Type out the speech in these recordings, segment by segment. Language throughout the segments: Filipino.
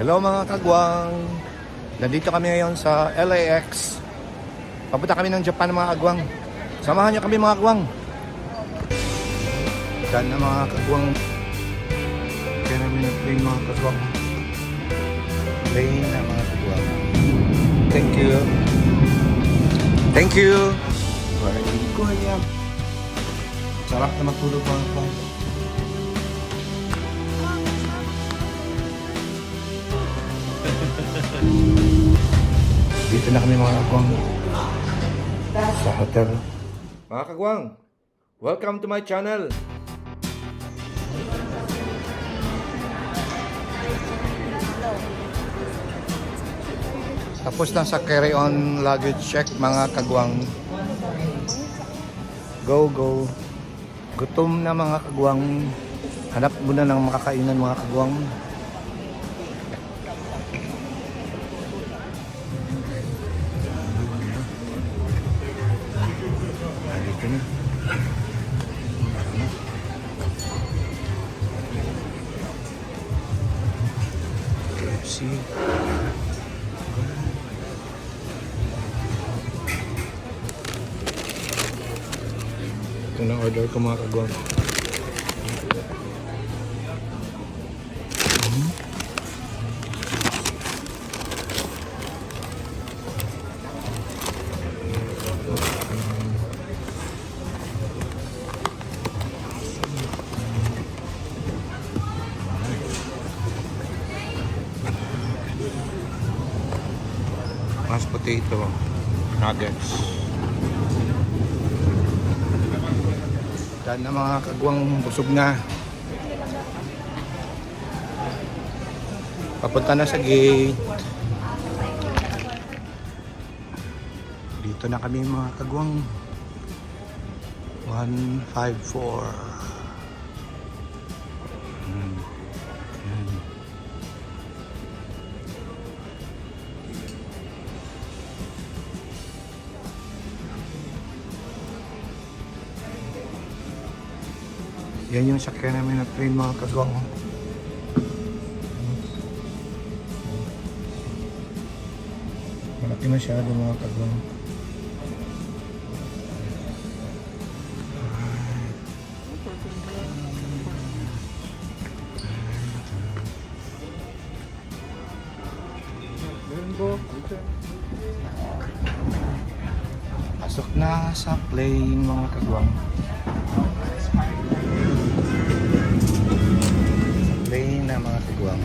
Hello mga kagwang! Nandito kami ngayon sa LAX. Papunta kami ng Japan mga kagwang. Samahan niyo kami mga kagwang. Diyan na mga kagwang. Kaya namin nag-plane mga kagwang. Plane na mga kagwang. Thank you. Thank you. Kuya. Sarap na matulog mga kagwang. Dito na kami mga kagwang sa hotel. Mga kagwang, welcome to my channel. Tapos na sa carry-on luggage check mga kagwang. Go, go. Gutom na mga kagwang. Hanap muna ng makakainan mga kagwang. Dito na. KFC. Ito na order ko mga kagwang. Mashed potato nuggets. Dahil na mga kagwang, busog na. Papunta na sa gate. Dito na kami mga kagwang. 154. Yan yung sakyan namin na train mga kagwang. Malaki masyado mga kagwang. Pasok na sa plane mga kagwang. Plane na mga kagwang.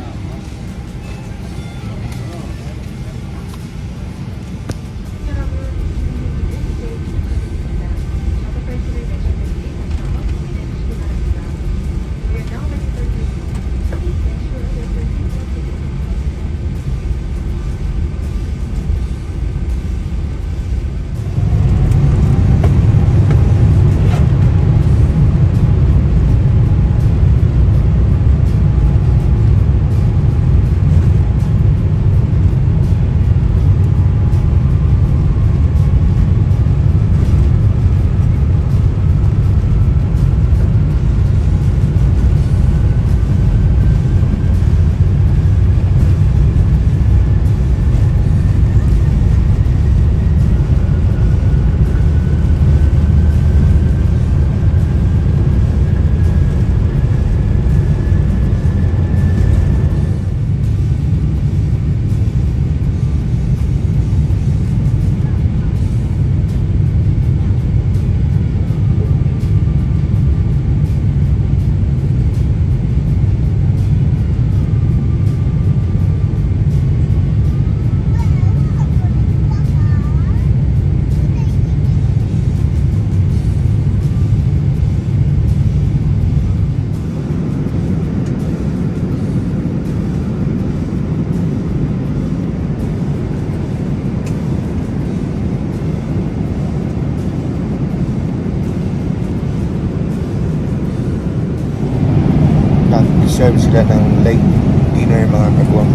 Serve sila ng late dinner mga kagwang.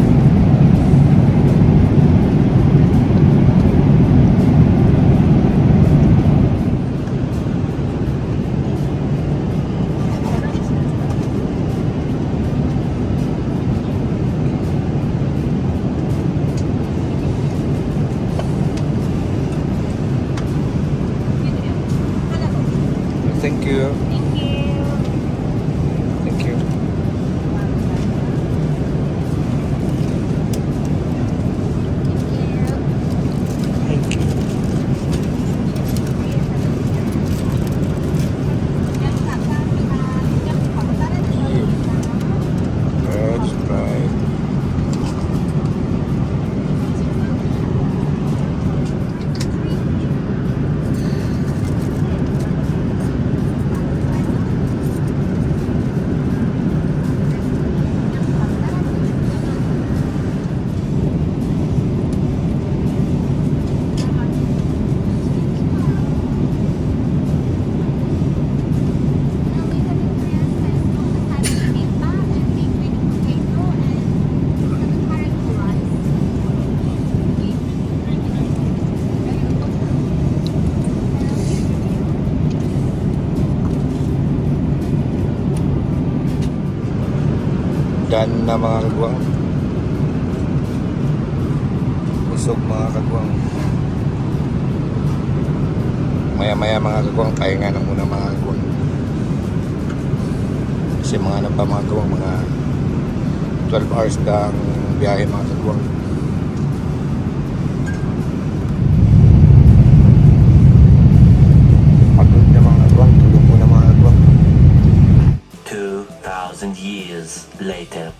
you. Thank you. Thank you. Thank you. That's right. Daan na mga kagwang. Busog mga kagwang. Maya-maya mga kagwang, pahinga na muna mga kagwang. Kasi mga ano pa mga kagwang, mga 12 hours kang biyahe mga kagwang. Pagod na mga kagwang, tulog muna mga kagwang. 2,000 years later.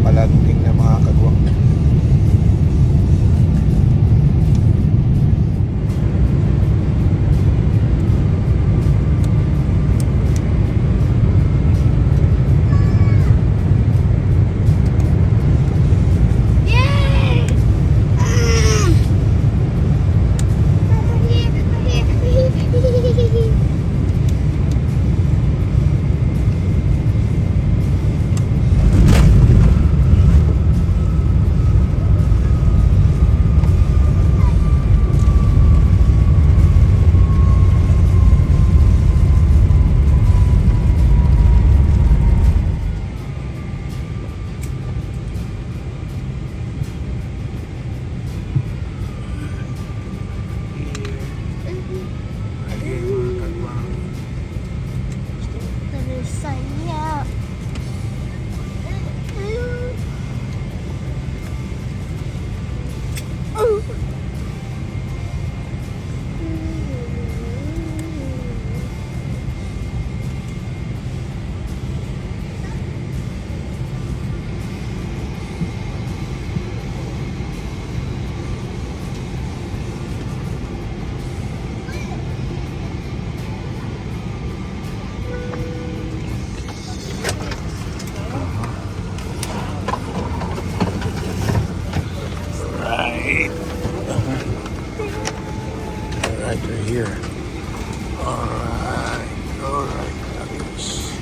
Palanting na mga kagwang. Saya. Right. Right, we're here. Alright. Alright. Yes.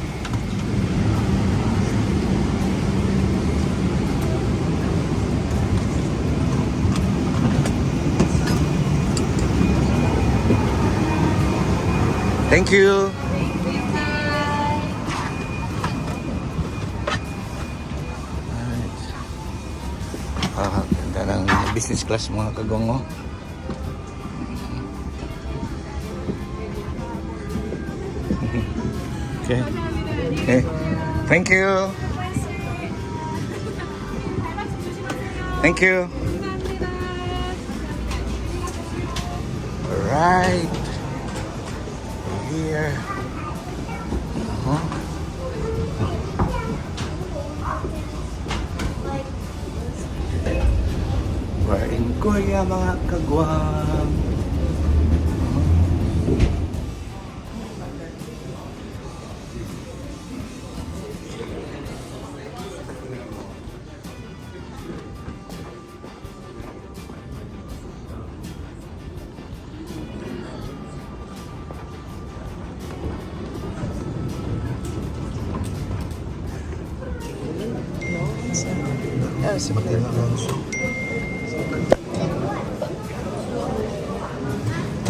Thank you. Ganda ng business class mga kagwang. Okay. Okay. Thank you. Thank you. Alright. Here. We're in Korea mga kagwang. Seperti langsung.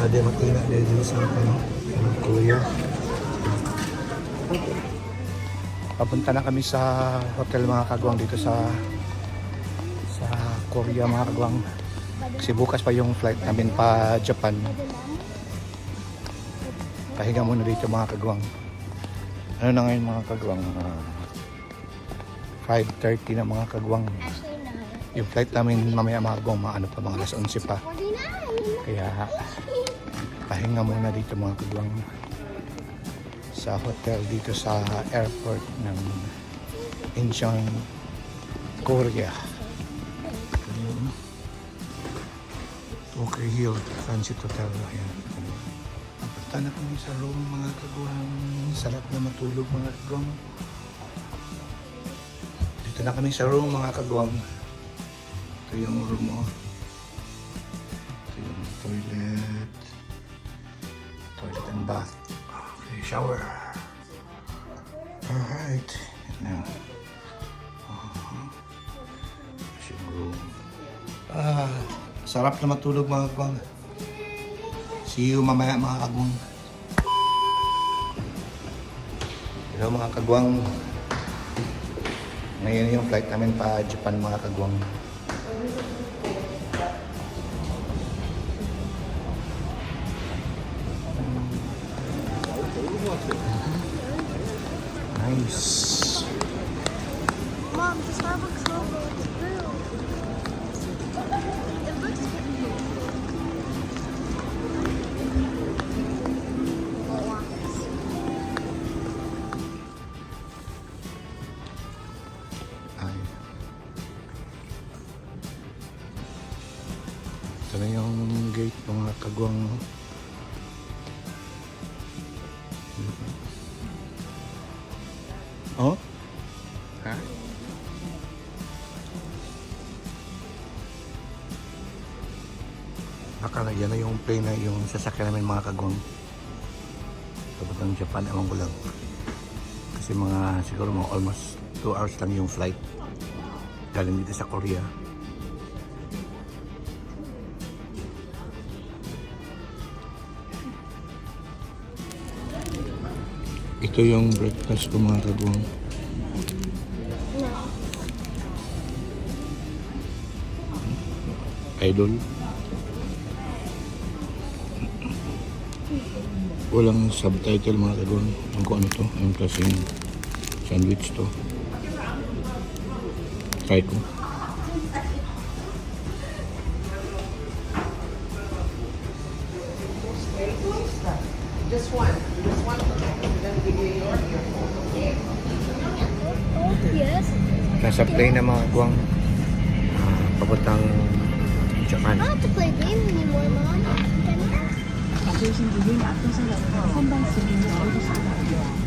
Ada makina dia dulu sampai Korea. Papunta na kami sa hotel mga kagwang dito sa Korea mga kagwang. Kasi bukas pa yung flight namin pa Japan. Pahinga muna dito mga kagwang. Ano na ngayon mga kagwang? 5:30 na mga kagwang. Actually, no. Yung flight namin mamaya mga kagwang, ano pa, mga alas 11 pa. 49. Kaya pahinga muna dito mga kagwang sa hotel dito sa airport ng Incheon, Korea. Okay Hill Transit Hotel. Ayan. Punta na kami sa room mga kagwang. Sarap na matulog mga kagwang. Dito na kami sa room mga kagwang. Ito yung room mo. Ito yung toilet. Toilet and bath. Okay, shower. Alright. Now. Ito yung room. Sarap na matulog mga kagwang. See you mamaya mga kagwang. Hello mga kagwang. Ngayon yung flight namin pa Japan mga kagwang. Nice. Mom, the Starbucks logo is blue. It looks Ay. Ito na yung gate mga kagwang. Oh? Ha? Akala yan na yung plane na yung sasakyan namin mga kagwang. Papuntang Japan, ewan ko lang. Kasi mga siguro mga almost 2 hours lang yung flight. Galing dito sa Korea. Ito yung breakfast ko mga kagwang. Idol. Walang subtitle mga kagwang. Kung ano to, ang klaseng sandwich to. Try ko. Just one. Just one. Then give you your phone. Okay. oh, yes. Nasa plane na mga kagwang. Papuntang Japan. I don't have to play game anymore, Mom. Can I? 받으신 분은 앞서서 선반 수리를 얻으시기 바랍니다.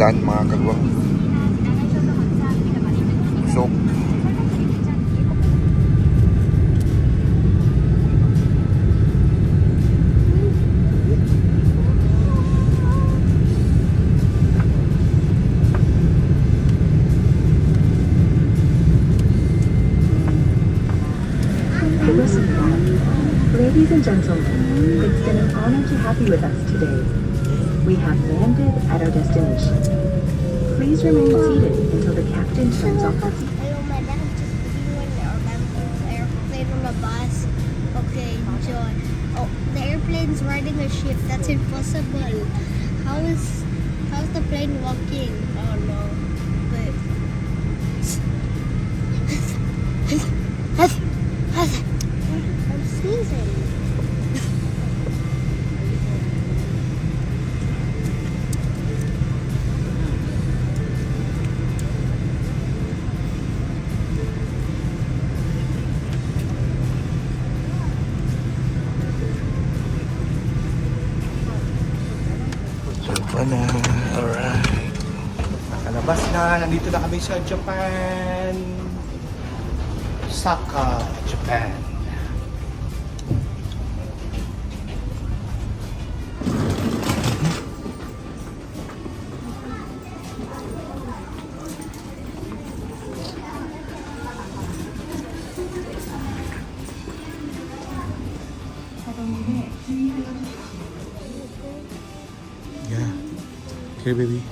ulan mga kagwang. So, Listen, ladies and gentlemen, it's been an honor to have you with us today. We have landed at our destination. Please remain seated until the captain turns off the Hello, my dad just flew in the airplane on a bus. Okay, John. Oh, the airplane's riding a ship. That's impossible. How's the plane walking? Oh no. Wait. I'm sneezing. so na. Alright. Nakalabas na. Nandito na kami sa Japan. Osaka, Japan. Yeah. Here, baby.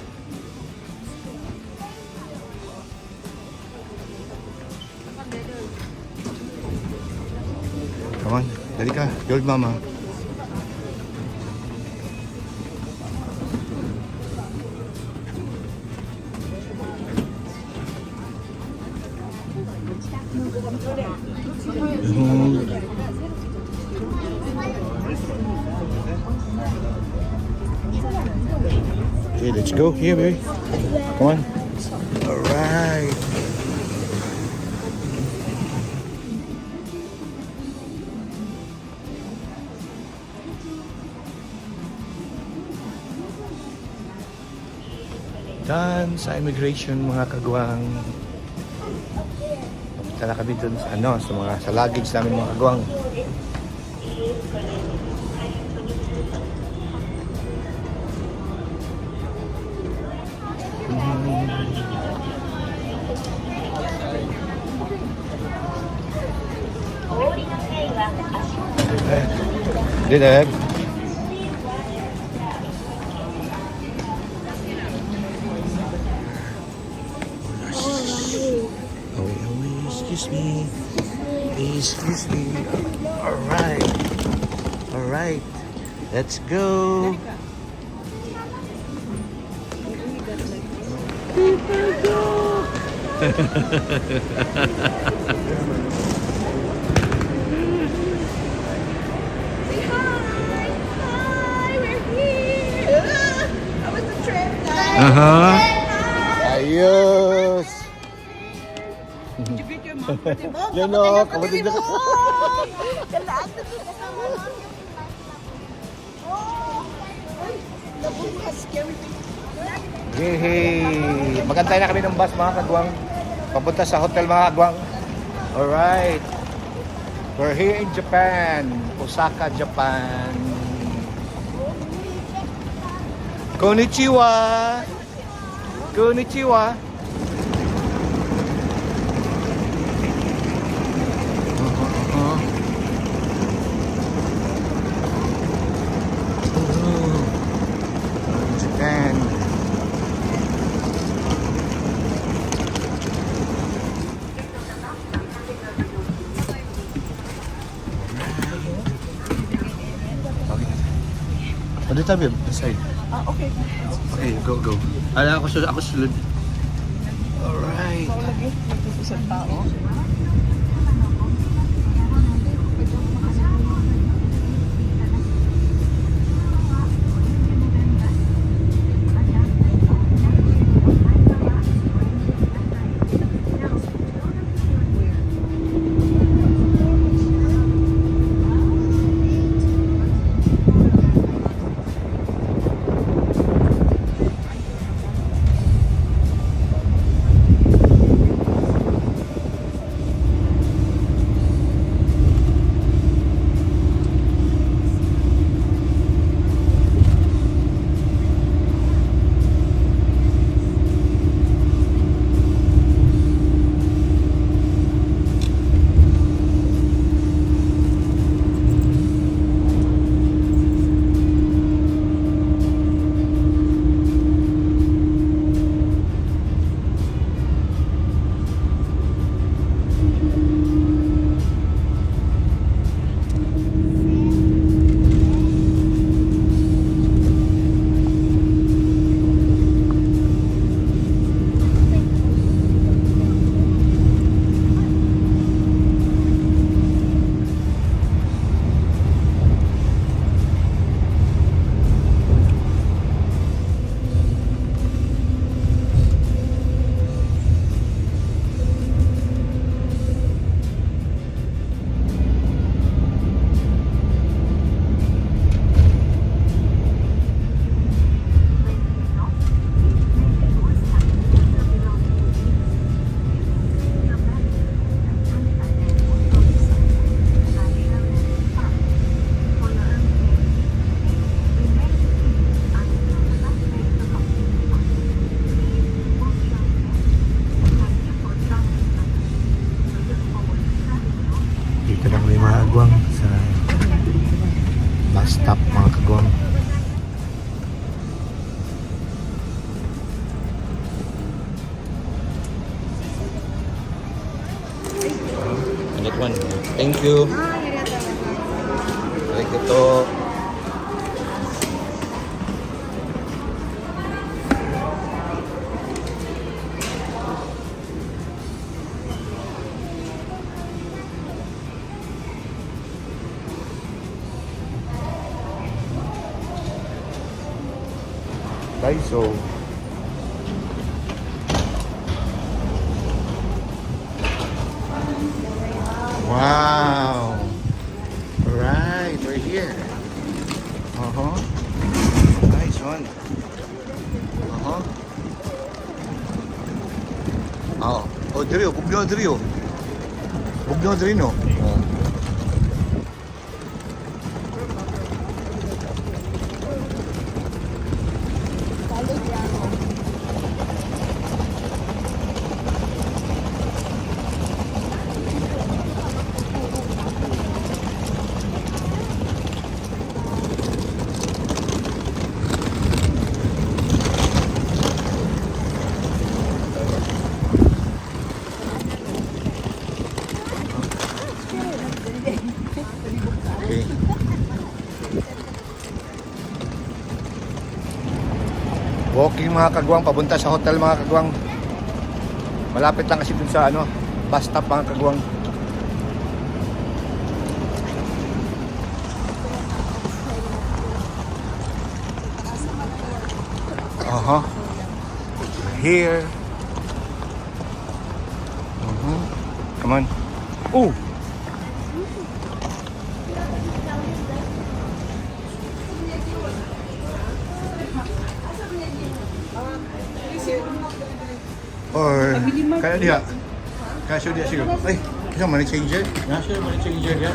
Come on, dali ka. Your mama. Okay, let's go. Here, baby. Come on. All right. Done sa immigration mga kagwang. Punta na kami dun sa sa luggage namin mga kagwang. Did Oh, excuse me. Excuse me. All right. Let's go. Ayos. Yan o, kapatid na. Yehey! Magantay na kami ng bus mga kagwang. Papunta sa hotel mga kagwang. Alright. We're here in Japan. Osaka, Japan. Konnichiwa! Konnichiwa! Japan. Ano tabi? Aside. Okay. Okay, go. Ako sulod. Alright. Isang tao. kagwang sa bus stop mga kagwang. That one. Thank you. Like ito. Daiso. Wow. Right, right here. Uh-huh. Nice one. Uh-huh. Oh, oh, diri oh, bugnaw diri oh. Bugnaw diri no. Oh. Okay. Walking mga kagwang, papunta sa hotel mga kagwang. Malapit lang kasi dun sa ano, bus stop mga kagwang. Uh-huh. Here. Uh-huh. Come on. Oh! Or kaya dia. Kaya siya dia siya. Ay, kita money changer. Na siya money changer ya.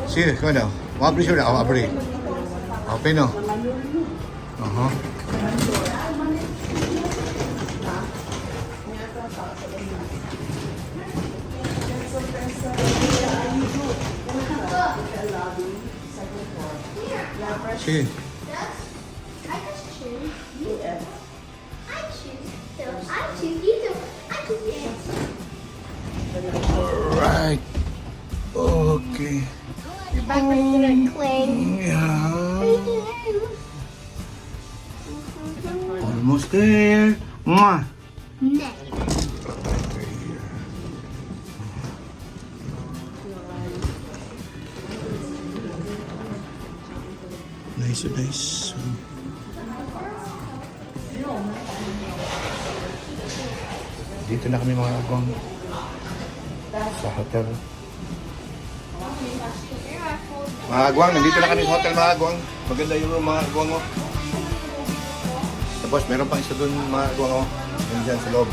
Siya, kau dah. Mau beli sudah, awak beli. Apa no? Aha. Siya. I just choose you. I choose. So I choose you. So I choose you. Alright. Okay. You're back with the cling. Yeah. Almost there. Mwah. Next. Nice, nice. Dito na kami mga agwang sa hotel. Mga agwang, nandito na kami sa hotel mga agwang. Maganda yung room mga agwang. Oh. Tapos meron pang isa dun mga agwang. Oh. Nandyan sa loob.